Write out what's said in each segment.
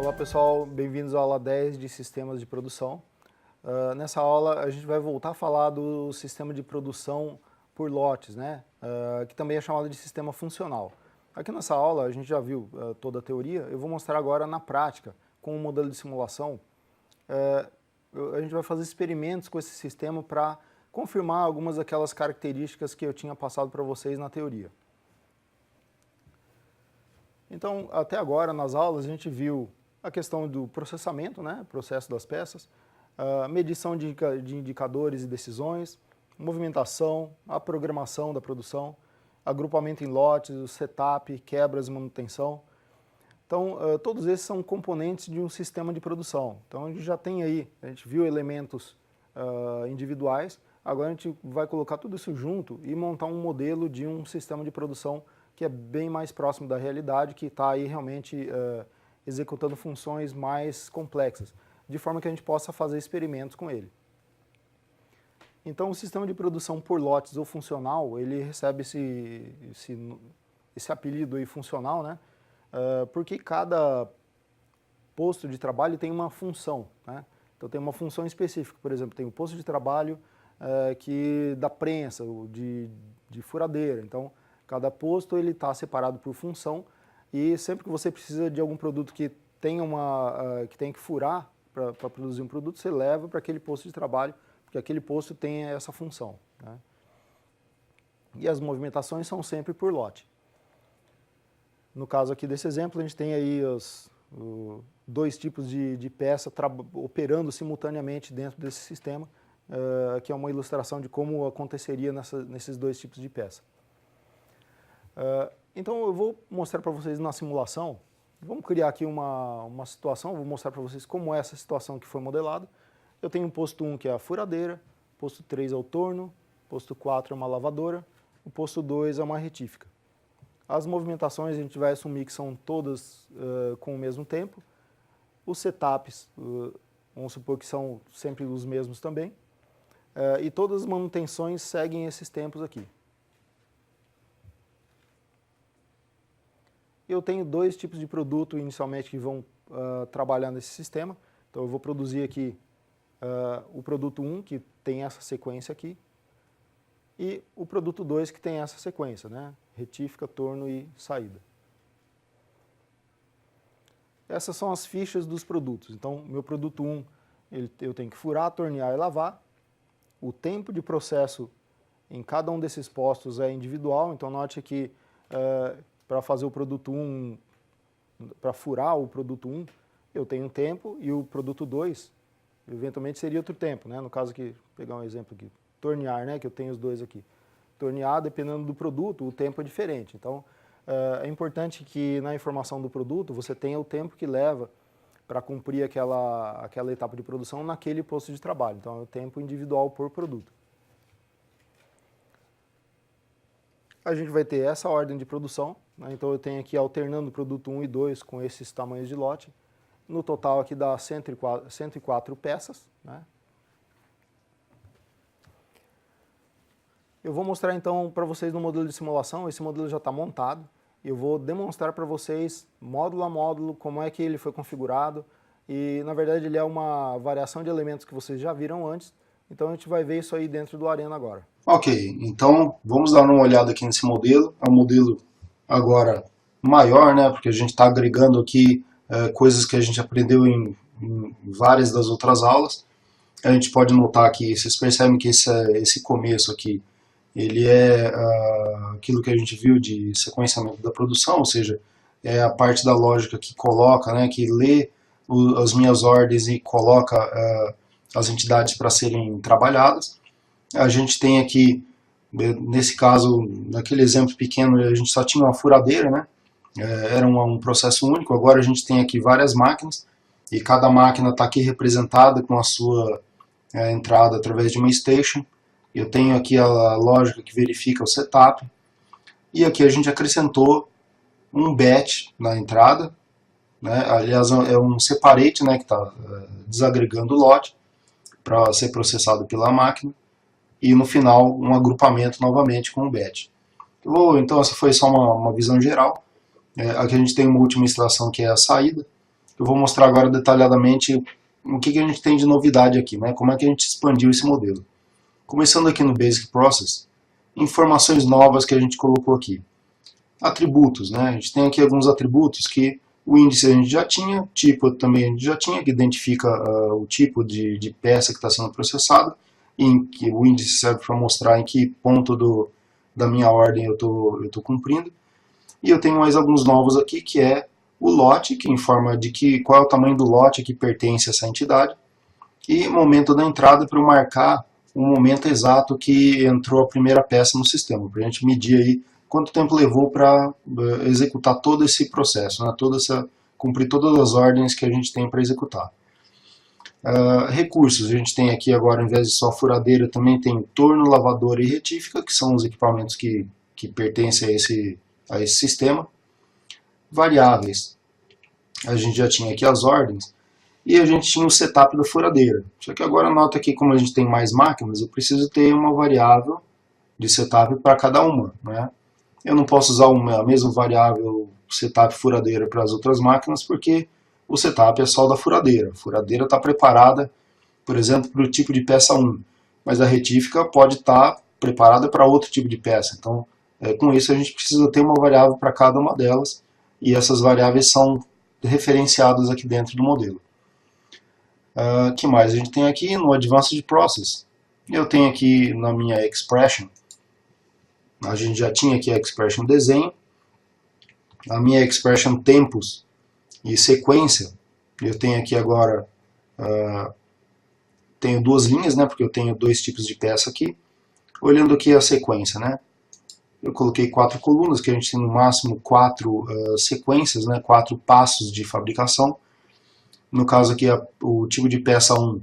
Olá pessoal, bem-vindos à aula 10 de Sistemas de Produção. Nessa aula a gente vai voltar a falar do sistema de produção por lotes, né? Que também é chamado de sistema funcional. Aqui nessa aula a gente já viu toda a teoria, eu vou mostrar agora na prática, com um modelo de simulação. A gente vai fazer experimentos com esse sistema para confirmar algumas daquelas características que eu tinha passado para vocês na teoria. Então, até agora nas aulas a gente viu a questão do processamento, né, processo das peças, a medição de indicadores e decisões, movimentação, a programação da produção, agrupamento em lotes, o setup, quebras e manutenção. Então, todos esses são componentes de um sistema de produção. Então, a gente já tem aí, a gente viu elementos individuais, agora a gente vai colocar tudo isso junto e montar um modelo de um sistema de produção que é bem mais próximo da realidade, que está aí realmente executando funções mais complexas, de forma que a gente possa fazer experimentos com ele. Então, o sistema de produção por lotes ou funcional, ele recebe esse apelido aí funcional, né? Porque cada posto de trabalho tem uma função, né? Então, tem uma função específica, por exemplo, tem o posto de trabalho da prensa, de furadeira. Então, cada posto ele está separado por função e sempre que você precisa de algum produto que tem que furar para produzir um produto, você leva para aquele posto de trabalho, porque aquele posto tem essa função, né? E as movimentações são sempre por lote. No caso aqui desse exemplo, a gente tem aí os dois tipos de peça operando simultaneamente dentro desse sistema, que é uma ilustração de como aconteceria nesses dois tipos de peça. Então eu vou mostrar para vocês na simulação, vamos criar aqui uma situação, vou mostrar para vocês como é essa situação que foi modelada. Eu tenho o posto 1 que é a furadeira, posto 3 é o torno, posto 4 é uma lavadora, o posto 2 é uma retífica. As movimentações a gente vai assumir que são todas com o mesmo tempo. Os setups, vamos supor que são sempre os mesmos também. E todas as manutenções seguem esses tempos aqui. Eu tenho dois tipos de produto inicialmente que vão trabalhar nesse sistema. Então eu vou produzir aqui o produto 1, que tem essa sequência aqui, e o produto 2, que tem essa sequência, né? Retífica, torno e saída. Essas são as fichas dos produtos. Então, meu produto 1, eu tenho que furar, tornear e lavar. O tempo de processo em cada um desses postos é individual, então note que para fazer o produto 1, para furar o produto 1, eu tenho um tempo e o produto 2, eventualmente seria outro tempo, né? No caso aqui, vou pegar um exemplo aqui, tornear, né? Que eu tenho os dois aqui. Tornear, dependendo do produto, o tempo é diferente. Então, é importante que na informação do produto você tenha o tempo que leva para cumprir aquela etapa de produção naquele posto de trabalho. Então, é o tempo individual por produto. A gente vai ter essa ordem de produção, né? Então eu tenho aqui alternando o produto 1 e 2 com esses tamanhos de lote. No total aqui dá 104 peças, né? Eu vou mostrar então para vocês no modelo de simulação, esse modelo já está montado. Eu vou demonstrar para vocês, módulo a módulo, como é que ele foi configurado. E na verdade ele é uma variação de elementos que vocês já viram antes. Então a gente vai ver isso aí dentro do Arena agora. Ok, então vamos dar uma olhada aqui nesse modelo. É um modelo agora maior, né? Porque a gente está agregando aqui coisas que a gente aprendeu em várias das outras aulas. A gente pode notar aqui, vocês percebem que esse começo aqui, ele é aquilo que a gente viu de sequenciamento da produção, ou seja, é a parte da lógica que coloca, né, que lê as minhas ordens e coloca as entidades para serem trabalhadas. A gente tem aqui, nesse caso, naquele exemplo pequeno, a gente só tinha uma furadeira, né? Era um processo único. Agora a gente tem aqui várias máquinas e cada máquina está aqui representada com a sua entrada através de uma station. Eu tenho aqui a lógica que verifica o setup e aqui a gente acrescentou um batch na entrada, né? Aliás, é um separate, né, que está desagregando o lote para ser processado pela máquina. E no final um agrupamento novamente com o batch. Então essa foi só uma visão geral. Aqui a gente tem uma última instalação que é a saída. eu vou mostrar agora detalhadamente o que a gente tem de novidade aqui, né? Como é que a gente expandiu esse modelo. Começando aqui no Basic Process, informações novas que a gente colocou aqui. Atributos, né? A gente tem aqui alguns atributos que o índice a gente já tinha, tipo também a gente já tinha, que identifica o tipo de peça que está sendo processada, em que o índice serve para mostrar em que ponto da minha ordem eu tô cumprindo. E eu tenho mais alguns novos aqui, que é o lote, que informa qual é o tamanho do lote que pertence a essa entidade, e momento da entrada para eu marcar o momento exato que entrou a primeira peça no sistema, para a gente medir aí quanto tempo levou para executar todo esse processo, né, cumprir todas as ordens que a gente tem para executar. Recursos, a gente tem aqui agora, ao invés de só furadeira, também tem torno, lavadora e retífica, que são os equipamentos que pertencem a esse sistema. Variáveis, a gente já tinha aqui as ordens, e a gente tinha o setup da furadeira. Só que agora nota que como a gente tem mais máquinas, eu preciso ter uma variável de setup para cada uma, né? Eu não posso usar a mesma variável setup furadeira para as outras máquinas, porque o setup é só da furadeira. A furadeira está preparada, por exemplo, para o tipo de peça 1, mas a retífica pode estar preparada para outro tipo de peça. Então, com isso a gente precisa ter uma variável para cada uma delas, e essas variáveis são referenciadas aqui dentro do modelo. Que mais a gente tem aqui no Advanced Process? Eu tenho aqui na minha Expression, a gente já tinha aqui a Expression Desenho, a minha Expression Tempos e Sequência, eu tenho aqui agora, tenho duas linhas, né, porque eu tenho dois tipos de peça aqui. Olhando aqui a sequência, né, eu coloquei 4 colunas, que a gente tem no máximo 4 sequências, né, 4 passos de fabricação. No caso aqui, o tipo de peça 1,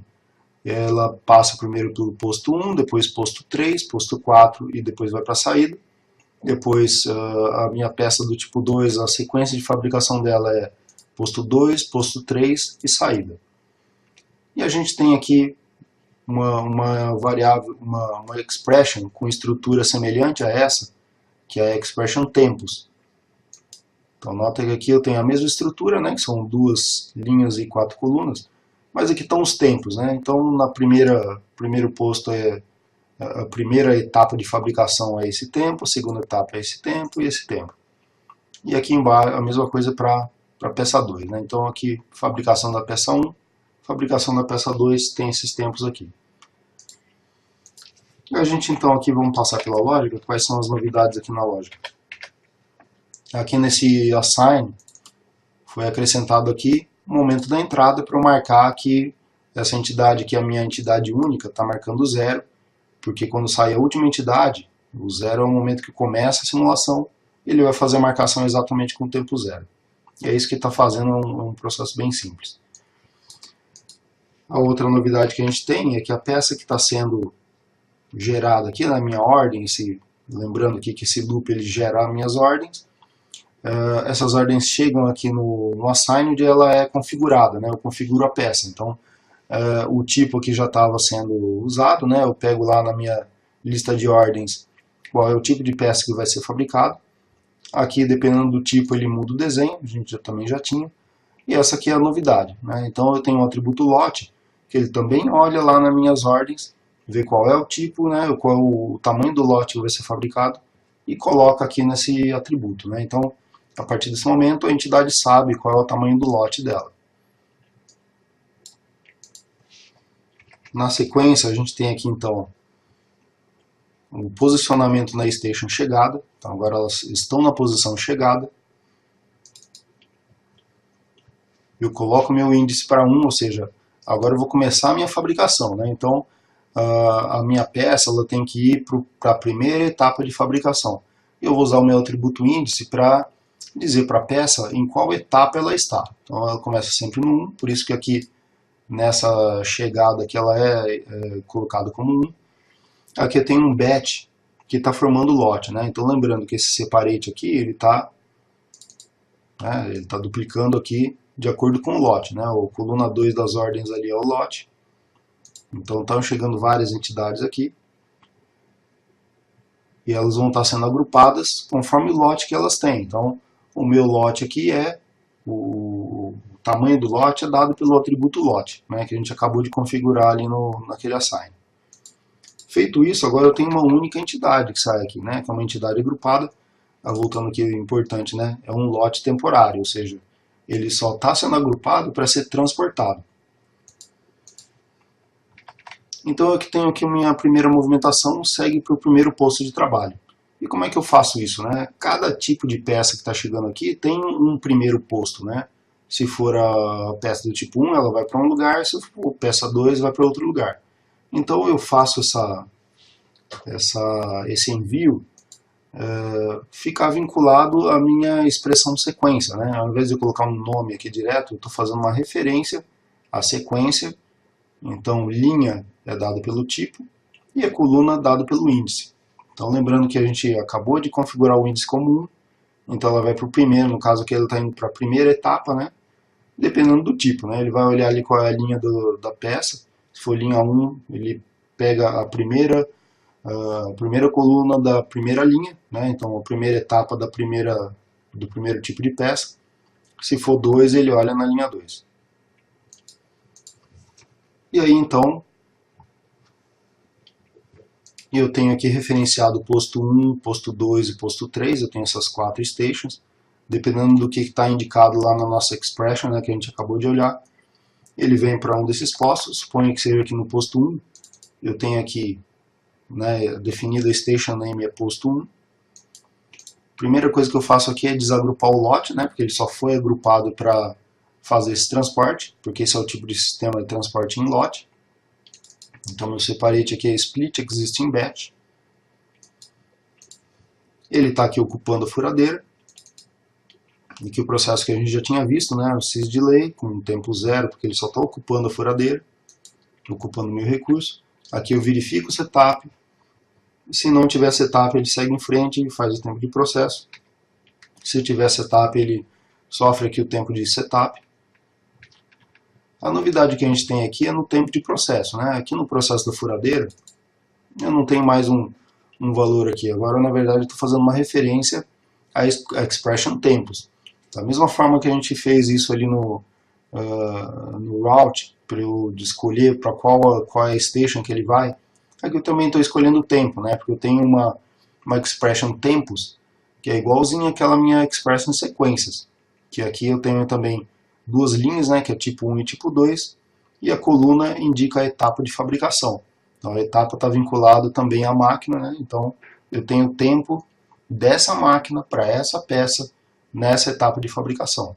ela passa primeiro pelo posto 1, depois posto 3, posto 4 e depois vai para a saída. Depois a minha peça do tipo 2, a sequência de fabricação dela é posto 2, posto 3 e saída. E a gente tem aqui uma variável, uma expression com estrutura semelhante a essa, que é a expression tempos. Então nota que aqui eu tenho a mesma estrutura, né, que são 2 linhas e 4 colunas, mas aqui estão os tempos, né? Então na primeiro posto a primeira etapa de fabricação é esse tempo, a segunda etapa é esse tempo e esse tempo. E aqui embaixo a mesma coisa para a peça 2, né? Então aqui fabricação da peça 1, fabricação da peça 2 tem esses tempos aqui. E a gente então aqui vamos passar pela lógica, quais são as novidades aqui na lógica. Aqui nesse assign foi acrescentado aqui o momento da entrada para eu marcar que essa entidade, que é a minha entidade única, está marcando 0, porque quando sai a última entidade, o 0 é o momento que começa a simulação, ele vai fazer a marcação exatamente com o tempo 0. E é isso que está fazendo, um processo bem simples. A outra novidade que a gente tem é que a peça que está sendo gerada aqui na minha ordem, lembrando aqui que esse loop ele gera minhas ordens, essas ordens chegam aqui no assign onde ela é configurada, né? Eu configuro a peça. Então, o tipo que já estava sendo usado, né? Eu pego lá na minha lista de ordens qual é o tipo de peça que vai ser fabricado. Aqui, dependendo do tipo, ele muda o desenho, a gente também já tinha. E essa aqui é a novidade, né? Então, eu tenho um atributo lote, que ele também olha lá nas minhas ordens, vê qual é o tipo, né? Qual é o tamanho do lote que vai ser fabricado, e coloca aqui nesse atributo, né? Então, a partir desse momento, a entidade sabe qual é o tamanho do lote dela. Na sequência, a gente tem aqui, então, o posicionamento na station chegada. Então, agora elas estão na posição chegada. Eu coloco meu índice para 1, ou seja, agora eu vou começar a minha fabricação, né? Então, a minha peça ela tem que ir para a primeira etapa de fabricação. Eu vou usar o meu atributo índice para dizer para a peça em qual etapa ela está. Então ela começa sempre no 1, por isso que aqui nessa chegada aqui ela é colocada como 1. Aqui tem um batch que está formando o lote, né? Então lembrando que esse separate aqui ele está duplicando aqui de acordo com o lote, né? O coluna 2 das ordens ali é o lote. Então estão chegando várias entidades aqui. E elas vão estar sendo agrupadas conforme o lote que elas têm. Então, o meu lote aqui é o tamanho do lote é dado pelo atributo lote, né, que a gente acabou de configurar ali naquele assign. Feito isso, agora eu tenho uma única entidade que sai aqui, né, que é uma entidade agrupada. Voltando aqui, o importante, né, é um lote temporário, ou seja, ele só está sendo agrupado para ser transportado. Então eu tenho aqui a minha primeira movimentação, segue para o primeiro posto de trabalho. E como é que eu faço isso, né? Cada tipo de peça que está chegando aqui tem um primeiro posto, né? Se for a peça do tipo 1, ela vai para um lugar, se for a peça 2, vai para outro lugar. Então eu faço esse envio ficar vinculado à minha expressão sequência, né? Ao invés de eu colocar um nome aqui direto, eu estou fazendo uma referência à sequência. Então, linha é dado pelo tipo e a coluna é dado pelo índice. Então, lembrando que a gente acabou de configurar o índice como 1, então ela vai para o primeiro, no caso aqui ela está indo para a primeira etapa, né? Dependendo do tipo, né? Ele vai olhar ali qual é a linha da peça. Se for linha 1, ele pega a primeira coluna da primeira linha, né? Então a primeira etapa do primeiro tipo de peça. Se for 2, ele olha na linha 2. E aí então eu tenho aqui referenciado o posto 1, posto 2 e posto 3, eu tenho essas 4 stations, dependendo do que está indicado lá na nossa expression, né, que a gente acabou de olhar, ele vem para um desses postos. Suponho que seja aqui no posto 1, eu tenho aqui, né, definida a station name é posto 1. Primeira coisa que eu faço aqui é desagrupar o lote, né, porque ele só foi agrupado para fazer esse transporte, porque esse é o tipo de sistema de transporte em lote. Então meu separate aqui é split existing batch. Ele está aqui ocupando a furadeira. E que o processo que a gente já tinha visto, né, o sysdelay, com tempo 0, porque ele só está ocupando a furadeira, ocupando o meu recurso. Aqui eu verifico o setup. Se não tiver setup, ele segue em frente e faz o tempo de processo. Se tiver setup, ele sofre aqui o tempo de setup. A novidade que a gente tem aqui é no tempo de processo, né? Aqui no processo da furadeira, eu não tenho mais um valor aqui. Agora, na verdade, eu estou fazendo uma referência à expression tempos. Da mesma forma que a gente fez isso ali no route, para eu escolher para qual é a station que ele vai, aqui eu também estou escolhendo o tempo, né? Porque eu tenho uma expression tempos, que é igualzinha àquela minha expression sequências, que aqui eu tenho também duas linhas, né, que é tipo 1 e tipo 2, e a coluna indica a etapa de fabricação. Então a etapa está vinculada também à máquina, né, então eu tenho o tempo dessa máquina para essa peça nessa etapa de fabricação.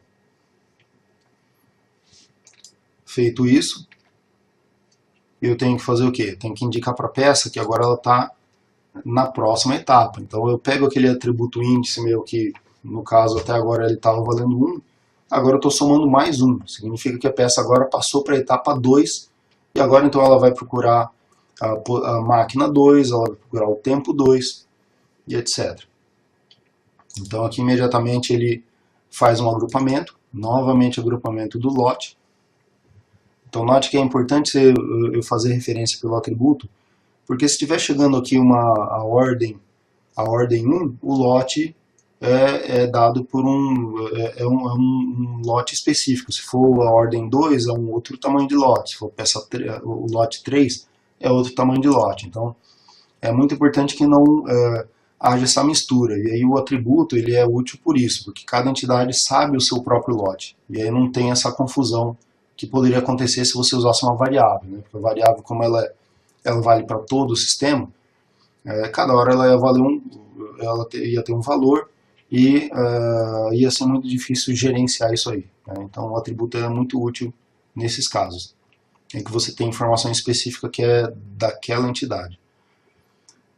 Feito isso, eu tenho que fazer o quê? Tenho que indicar para a peça que agora ela está na próxima etapa. Então eu pego aquele atributo índice meu que, no caso, até agora ele estava valendo 1, agora eu estou somando mais 1. Significa que a peça agora passou para a etapa 2, e agora então ela vai procurar a máquina 2, ela vai procurar o tempo 2, e etc. Então aqui imediatamente ele faz um agrupamento, novamente agrupamento do lote. Então note que é importante eu fazer referência pelo atributo, porque se estiver chegando aqui a ordem 1, o lote é dado por um lote específico. Se for a ordem 2, é um outro tamanho de lote. Se for o lote 3, é outro tamanho de lote. Então, é muito importante que não haja essa mistura. E aí o atributo ele é útil por isso, porque cada entidade sabe o seu próprio lote. E aí não tem essa confusão que poderia acontecer se você usasse uma variável, né? Porque a variável, como ela vale para todo o sistema, cada hora ela ia ter um valor, e ia ser muito difícil gerenciar isso aí, né? Então o atributo é muito útil nesses casos, em que você tem informação específica que é daquela entidade.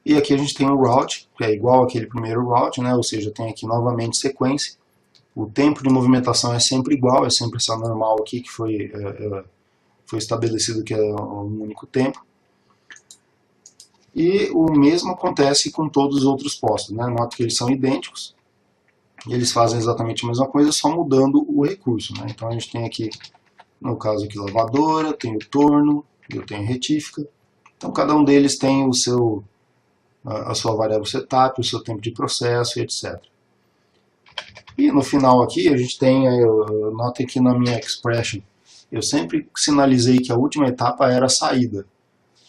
E aqui a gente tem o route, que é igual àquele primeiro route, né? Ou seja, tem aqui novamente sequência. O tempo de movimentação é sempre igual, é sempre essa normal aqui que foi estabelecido que é um único tempo. E o mesmo acontece com todos os outros postos, né? Nota que eles são idênticos. Eles fazem exatamente a mesma coisa, só mudando o recurso, né? Então a gente tem aqui, no caso aqui, lavadora, tem o torno, eu tenho retífica. Então cada um deles tem a sua variável setup, o seu tempo de processo e etc. E no final aqui a gente tem, nota aqui na minha expression, eu sempre sinalizei que a última etapa era a saída,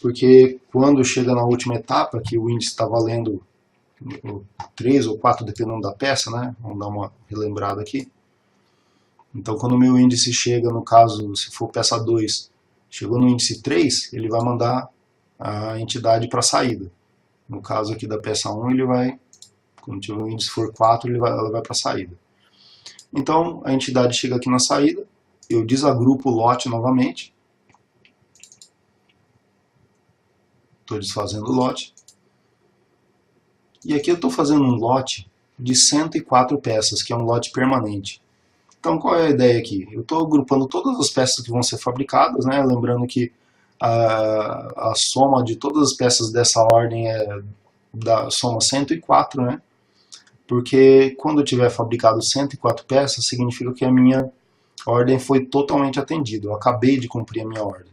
porque quando chega na última etapa, que o índice está valendo 3 ou 4, dependendo da peça, né? Vamos dar uma relembrada aqui. Então, quando o meu índice chega, no caso, se for peça 2, chegou no índice 3, ele vai mandar a entidade para a saída. No caso aqui da peça 1, ele vai, quando o índice for 4, ela vai para a saída. Então, a entidade chega aqui na saída, eu desagrupo o lote novamente. Estou desfazendo o lote. E aqui eu estou fazendo um lote de 104 peças, que é um lote permanente. Então, qual é a ideia aqui? Eu estou agrupando todas as peças que vão ser fabricadas, né? Lembrando que a soma de todas as peças dessa ordem soma 104, né? Porque quando eu tiver fabricado 104 peças, significa que a minha ordem foi totalmente atendida. Eu acabei de cumprir a minha ordem.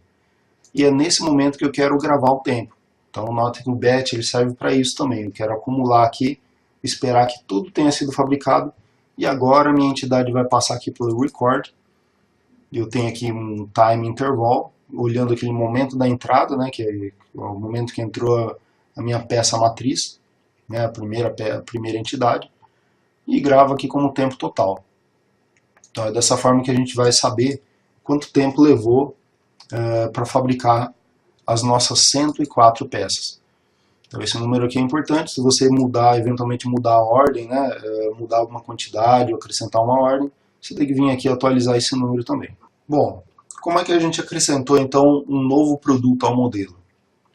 E é nesse momento que eu quero gravar o tempo. Então, note que o batch ele serve para isso também. Eu quero acumular aqui, esperar que tudo tenha sido fabricado. E agora a minha entidade vai passar aqui pelo record. Eu tenho aqui um time interval, olhando aquele momento da entrada, né, que é o momento que entrou a minha peça matriz, né, a primeira entidade, e gravo aqui como tempo total. Então é dessa forma que a gente vai saber quanto tempo levou para fabricar as nossas 104 peças. Então esse número aqui é importante. Se você eventualmente mudar a ordem, né, mudar alguma quantidade ou acrescentar uma ordem, você tem que vir aqui atualizar esse número também. Bom, como é que a gente acrescentou então um novo produto ao modelo?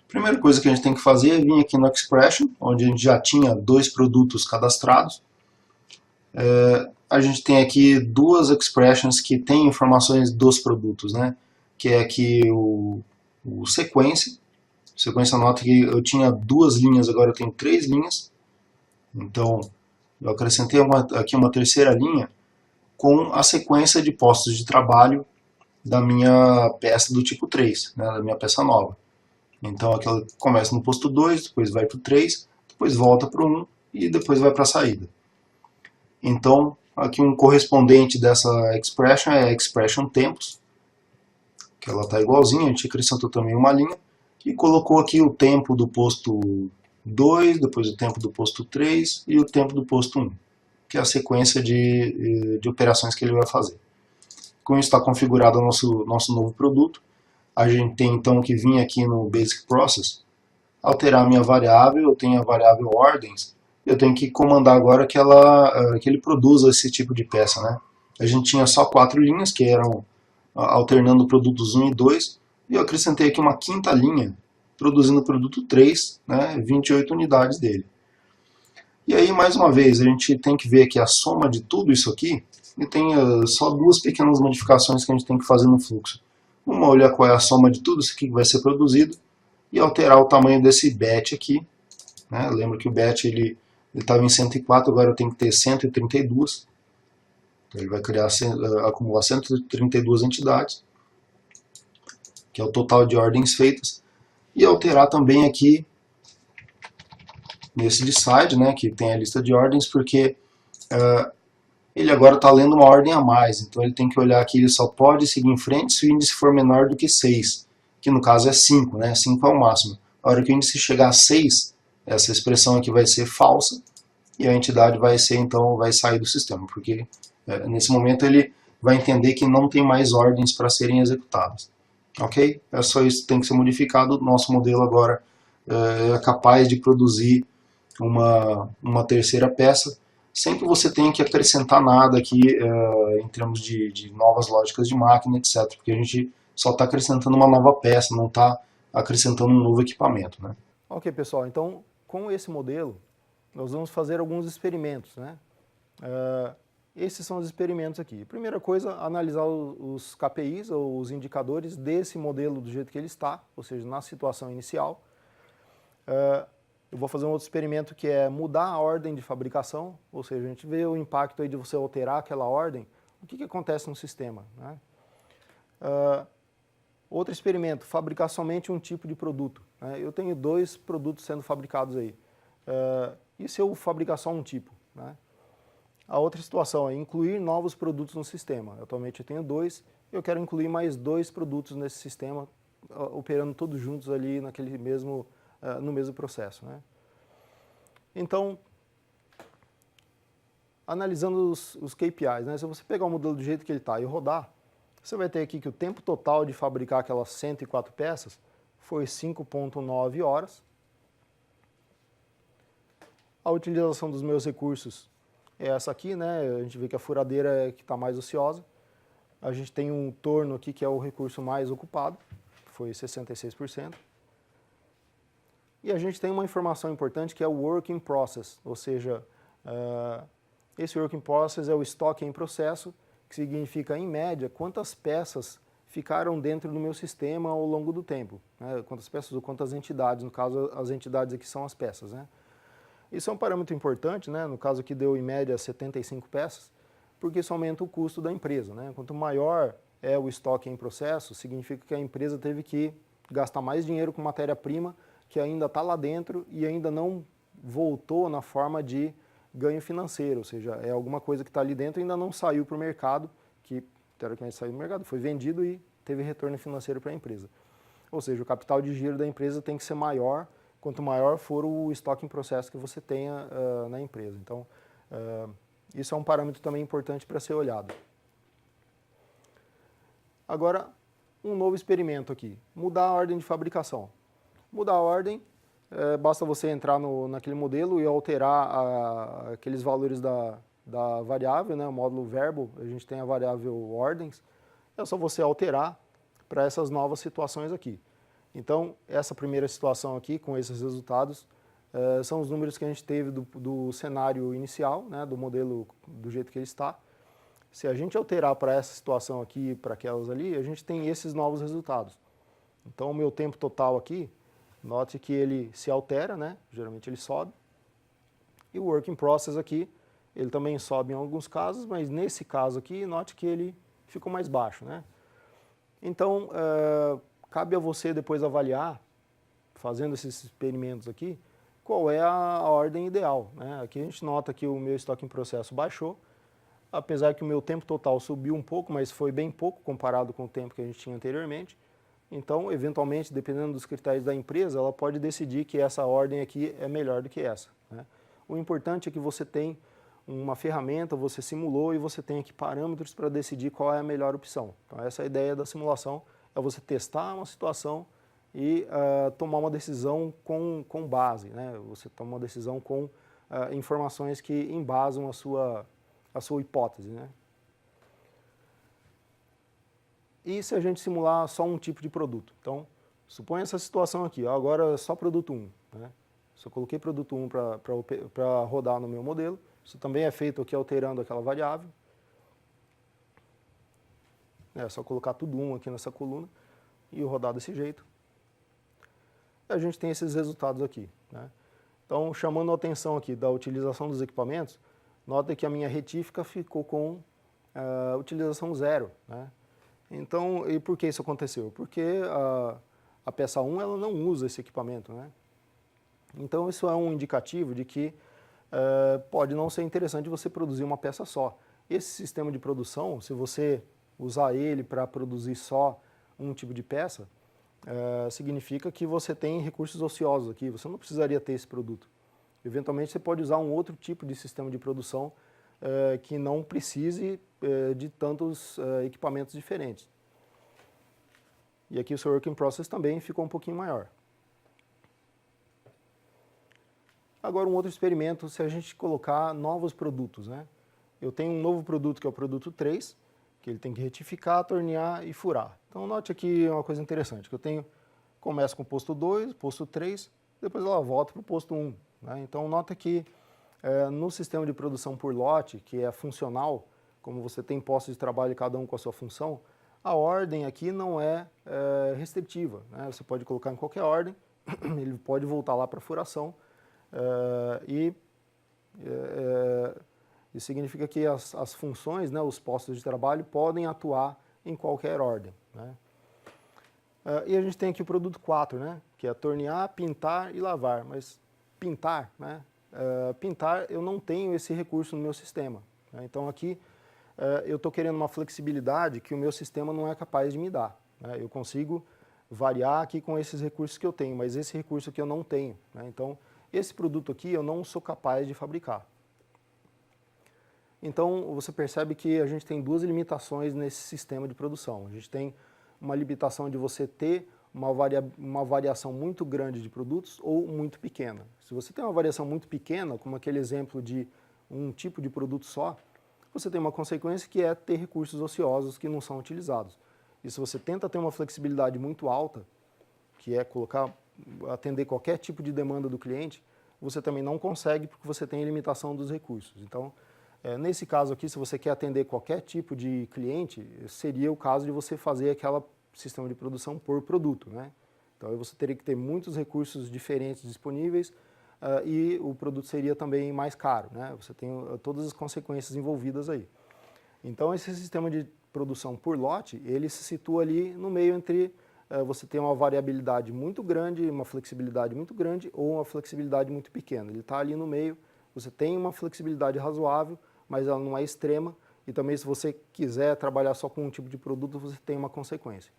A primeira coisa que a gente tem que fazer é vir aqui no Expression, onde a gente já tinha 2 produtos cadastrados. A gente tem aqui 2 expressions que têm informações dos produtos, né? Que é aqui o sequência. Sequência nota que eu tinha 2 linhas, agora eu tenho 3 linhas. Então, eu acrescentei aqui uma terceira linha com a sequência de postos de trabalho da minha peça do tipo 3, né, da minha peça nova. Então, aquela começa no posto 2, depois vai para o 3, depois volta para o 1 e depois vai para a saída. Então, aqui um correspondente dessa expression é a expression tempos, que ela está igualzinha, a gente acrescentou também uma linha, e colocou aqui o tempo do posto 2, depois o tempo do posto 3 e o tempo do posto 1, que é a sequência de operações que ele vai fazer. Com isso está configurado o nosso novo produto. A gente tem então que vir aqui no Basic Process, alterar a minha variável, eu tenho a variável ordens, eu tenho que comandar agora que ele produza esse tipo de peça, né? A gente tinha só 4 linhas, que eram alternando produtos 1 e 2, e eu acrescentei aqui uma quinta linha, produzindo o produto 3, né, 28 unidades dele. E aí, mais uma vez, a gente tem que ver aqui a soma de tudo isso aqui, e tem só 2 pequenas modificações que a gente tem que fazer no fluxo. Uma, olhar qual é a soma de tudo isso aqui que vai ser produzido, e alterar o tamanho desse batch aqui. Né? Lembra que o batch ele estava em 104, agora eu tenho que ter 132. Então ele vai acumular 132 entidades, que é o total de ordens feitas. E alterar também aqui nesse decide, né, que tem a lista de ordens, porque ele agora está lendo uma ordem a mais. Então ele tem que olhar que ele só pode seguir em frente se o índice for menor do que 6, que no caso é 5, né? 5 é o máximo. A hora que o índice chegar a 6, essa expressão aqui vai ser falsa, e a entidade vai sair do sistema, porque nesse momento ele vai entender que não tem mais ordens para serem executadas. Ok? É só isso que tem que ser modificado. Nosso modelo agora é capaz de produzir uma terceira peça, sem que você tenha que acrescentar nada aqui em termos de novas lógicas de máquina, etc. Porque a gente só está acrescentando uma nova peça, não está acrescentando um novo equipamento. Né? Ok, pessoal, então com esse modelo nós vamos fazer alguns experimentos, né? Esses são os experimentos aqui. Primeira coisa, analisar os KPIs, ou os indicadores desse modelo do jeito que ele está, ou seja, na situação inicial. Eu vou fazer um outro experimento que é mudar a ordem de fabricação, ou seja, a gente vê o impacto aí de você alterar aquela ordem, o que acontece no sistema, né? Outro experimento, fabricar somente um tipo de produto, né? Eu tenho 2 produtos sendo fabricados aí. E se eu fabricar só um tipo, né? A outra situação é incluir novos produtos no sistema. Atualmente eu tenho 2, eu quero incluir mais 2 produtos nesse sistema, operando todos juntos ali naquele mesmo, no mesmo processo, né? Então, analisando os KPIs, né? Se você pegar o modelo do jeito que ele está e rodar, você vai ter aqui que o tempo total de fabricar aquelas 104 peças foi 5,9 horas. A utilização dos meus recursos é essa aqui, né? A gente vê que a furadeira é que está mais ociosa. A gente tem um torno aqui que é o recurso mais ocupado, foi 66%. E a gente tem uma informação importante que é o work in process, ou seja, esse work in process é o estoque em processo, que significa, em média, quantas peças ficaram dentro do meu sistema ao longo do tempo, né? Quantas peças ou quantas entidades, no caso as entidades aqui são as peças, né? Isso é um parâmetro importante, né? No caso aqui deu em média 75 peças, porque isso aumenta o custo da empresa, né? Quanto maior é o estoque em processo, significa que a empresa teve que gastar mais dinheiro com matéria-prima que ainda está lá dentro e ainda não voltou na forma de ganho financeiro, ou seja, é alguma coisa que está ali dentro e ainda não saiu para o mercado, que teoricamente saiu do mercado, foi vendido e teve retorno financeiro para a empresa. Ou seja, o capital de giro da empresa tem que ser maior, quanto maior for o estoque em processo que você tenha na empresa. Então, isso é um parâmetro também importante para ser olhado. Agora, um novo experimento aqui, mudar a ordem de fabricação. Mudar a ordem, basta você entrar naquele modelo e alterar aqueles valores da variável, né, o módulo verbo, a gente tem a variável ordens, é só você alterar para essas novas situações aqui. Então, essa primeira situação aqui, com esses resultados, são os números que a gente teve do cenário inicial, né, do modelo do jeito que ele está. Se a gente alterar para essa situação aqui e para aquelas ali, a gente tem esses novos resultados. Então, o meu tempo total aqui, note que ele se altera, né? Geralmente ele sobe. E o work in process aqui, ele também sobe em alguns casos, mas nesse caso aqui, note que ele ficou mais baixo, né? Então, cabe a você depois avaliar, fazendo esses experimentos aqui, qual é a ordem ideal, né? Aqui a gente nota que o meu estoque em processo baixou, apesar que o meu tempo total subiu um pouco, mas foi bem pouco comparado com o tempo que a gente tinha anteriormente. Então, eventualmente, dependendo dos critérios da empresa, ela pode decidir que essa ordem aqui é melhor do que essa, né? O importante é que você tem uma ferramenta, você simulou e você tem aqui parâmetros para decidir qual é a melhor opção. Então, essa é a ideia da simulação, é você testar uma situação e tomar uma decisão com base, né? Você toma uma decisão com informações que embasam a sua hipótese, né? E se a gente simular só um tipo de produto? Então, suponha essa situação aqui, ó, agora só produto 1, né? Se eu coloquei produto 1 para rodar no meu modelo, isso também é feito aqui alterando aquela variável. É só colocar tudo 1 aqui nessa coluna e rodar desse jeito. E a gente tem esses resultados aqui, né? Então, chamando a atenção aqui da utilização dos equipamentos, nota que a minha retífica ficou com utilização 0, né? Então, e por que isso aconteceu? Porque a peça 1 ela não usa esse equipamento, né? Então, isso é um indicativo de que pode não ser interessante você produzir uma peça só. Esse sistema de produção, se você usar ele para produzir só um tipo de peça, significa que você tem recursos ociosos aqui, você não precisaria ter esse produto. Eventualmente, você pode usar um outro tipo de sistema de produção que não precise de tantos equipamentos diferentes. E aqui o seu work in process também ficou um pouquinho maior. Agora um outro experimento, se a gente colocar novos produtos, né? Eu tenho um novo produto que é o produto 3, que ele tem que retificar, tornear e furar. Então note aqui uma coisa interessante, que eu começo com o posto 2, posto 3, depois ela volta para o posto 1. Né? Então nota que no sistema de produção por lote, que é funcional, como você tem postos de trabalho cada um com a sua função, a ordem aqui não é restritiva, né? Você pode colocar em qualquer ordem, ele pode voltar lá para a furação, isso significa que as funções, né, os postos de trabalho, podem atuar em qualquer ordem, né? E a gente tem aqui o produto 4, né, que é tornear, pintar e lavar, mas pintar, né? Pintar, eu não tenho esse recurso no meu sistema. né? Então aqui eu estou querendo uma flexibilidade que o meu sistema não é capaz de me dar, né? Eu consigo variar aqui com esses recursos que eu tenho, mas esse recurso aqui eu não tenho, né? Então esse produto aqui eu não sou capaz de fabricar. Então você percebe que a gente tem duas limitações nesse sistema de produção. A gente tem uma limitação de você ter uma variação muito grande de produtos ou muito pequena. Se você tem uma variação muito pequena, como aquele exemplo de um tipo de produto só, você tem uma consequência que é ter recursos ociosos que não são utilizados. E se você tenta ter uma flexibilidade muito alta, que é atender qualquer tipo de demanda do cliente, você também não consegue porque você tem limitação dos recursos. Então, nesse caso aqui, se você quer atender qualquer tipo de cliente, seria o caso de você fazer aquele sistema de produção por produto, né? Então, aí você teria que ter muitos recursos diferentes disponíveis e o produto seria também mais caro, né? Você tem todas as consequências envolvidas aí. Então, esse sistema de produção por lote, ele se situa ali no meio entre você ter uma variabilidade muito grande, uma flexibilidade muito grande ou uma flexibilidade muito pequena. Ele está ali no meio, você tem uma flexibilidade razoável, mas ela não é extrema, e também se você quiser trabalhar só com um tipo de produto, você tem uma consequência.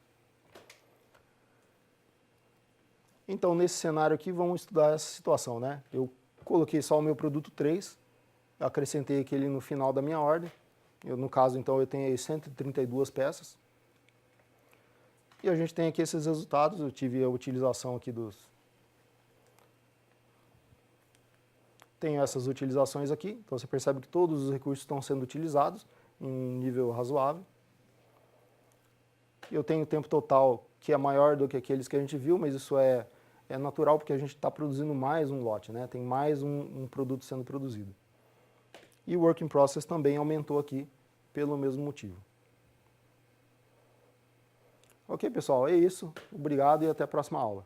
Então, nesse cenário aqui, vamos estudar essa situação, né? Eu coloquei só o meu produto 3, acrescentei aquele no final da minha ordem. No caso, então, eu tenho aí 132 peças. E a gente tem aqui esses resultados, eu tive a utilização aqui Tenho essas utilizações aqui, então você percebe que todos os recursos estão sendo utilizados em um nível razoável. Eu tenho o tempo total que é maior do que aqueles que a gente viu, mas isso é natural porque a gente está produzindo mais um lote, né? Tem mais um produto sendo produzido. E o work in process também aumentou aqui pelo mesmo motivo. Ok, pessoal, é isso. Obrigado e até a próxima aula.